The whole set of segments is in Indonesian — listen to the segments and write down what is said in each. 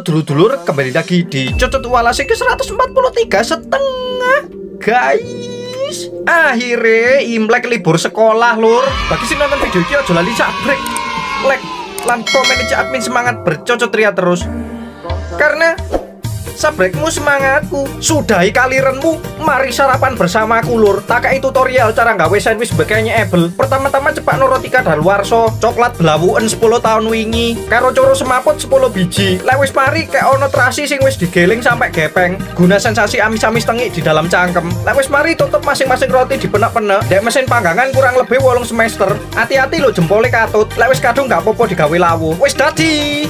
Halo dulur-dulur, kembali lagi di Cocot Walase ke 143,5 guys. Akhirnya Imlek libur sekolah lur. Bagi si nonton video ini aja lali sabrek, like, lan komen aja admin semangat bercocot ria terus. Karena sabrekmu semangatku, sudahi kalirenmu, mari sarapan bersamaku lur. Takai tutorial cara nggawe sandwich begenya ebel. Pertama-tama cepak norotika daluarso, coklat belawuan 10 tahun wingi, karo coro semaput 10 biji. Lewis mari kayak ono terasi sing wis digeling sampai gepeng, guna sensasi amis-amis tengik di dalam cangkem. Lewis mari tutup masing-masing roti dipenek-penek. Dek mesin panggangan kurang lebih 8 semester. Hati-hati lo jempolnya katut. Lewis kadung gak popo digawe lawu. Wis dadi.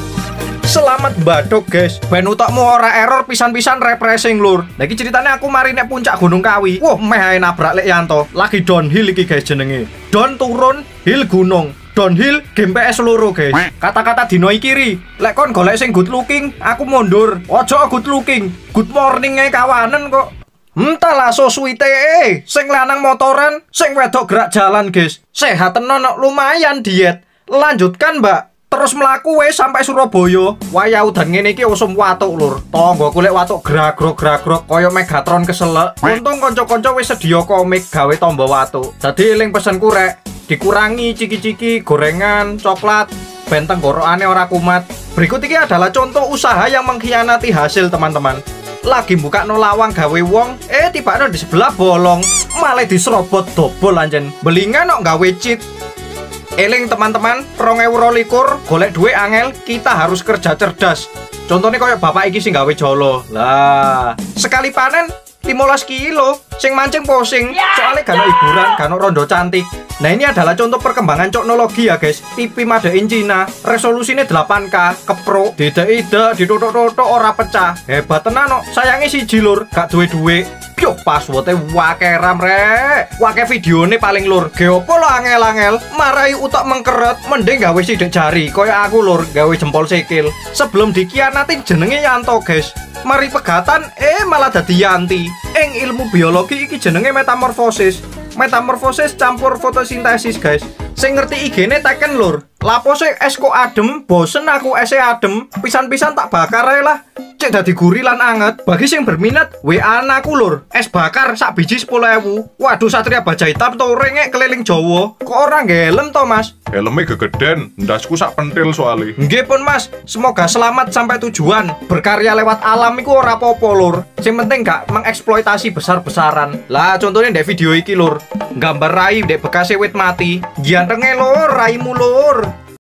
Selamat badok guys. Ben utokmu ora error pisan-pisan refreshing lur. Lagi ceritanya aku mari nek puncak Gunung Kawi. Wah, meh ae nabrak lek Yanto. Lagi downhill iki guys jenenge. Down turun, hill gunung. Downhill game PS loro guys. Kata-kata dino kiri. Lek kon golek sing good looking, aku mundur. Ojo good looking. Good morning ae kawanan kok. Entahlah so suite sing lanang motoran, sing wedok gerak jalan guys. Sehat tenan lumayan diet. Lanjutkan mbak. Terus melaku wes sampai Surabaya. Waya udan ngene iki usum watuk lur. Tonggo kulek watuk gragrok koyo Megatron keselek. Untung kanca-kanca wis sedia komik gawe tombo watuk. Dadi eling pesenku rek, dikurangi ciki-ciki, gorengan, coklat, ben tenggorokane ora kumat. Berikut ini adalah contoh usaha yang mengkhianati hasil teman-teman. Lagi buka no lawang gawe wong, tiba-tiba di sebelah bolong, malah diserobot dobol anjen. Belingan no gawe cheat. Eling teman-teman, 2022 golek duit angel, kita harus kerja cerdas. Contohnya kayak bapak iki sing gawe jolo. Lah, sekali panen 15 kilo, sing mancing pusing, soalnya gak ada hiburan, gak ada rondo cantik. Nah ini adalah contoh perkembangan teknologi ya guys. TV made in Cina, resolusinya 8K, kepro, didek-idek, ditotok-totok ora pecah. Hebat tenan no, sayangnya si jilur, gak duwe-duwe. Yo passwordnya wake ram rek, wake videonya paling lur. Geopo lo angel-angel, marai utak mengkeret, mending gawe sidik jari. Koyo aku lur, gawe jempol sikil. Sebelum dikianatin jenenge Yanto guys. Mari pegatan, malah dadi Yanti. Ing ilmu biologi iki jenenge metamorfosis. Metamorfosis campur fotosintesis guys. Sing ngerti IG-ne teken lur. Lapose es kok adem, bosen aku ese adem. Pisan-pisan tak bakar ae lah. Cek dadi gurih lan anget. Bagi sing berminat, WA aku lur. Es bakar sak biji 10.000. Waduh Satria Baja Hitam to rengek keliling Jawa. Kok orang helm to mas? Helmnya gegeden, ndasku sak pentil soalnya. Nggih pun mas, semoga selamat sampai tujuan. Berkarya lewat alam iku ora apa-apa lur. Sing penting gak mengeksploitasi besar-besaran. Lah contohnya ndek video iki lur. Gambar rai ndek bekase wit mati. Giantenge lur, raimu lur.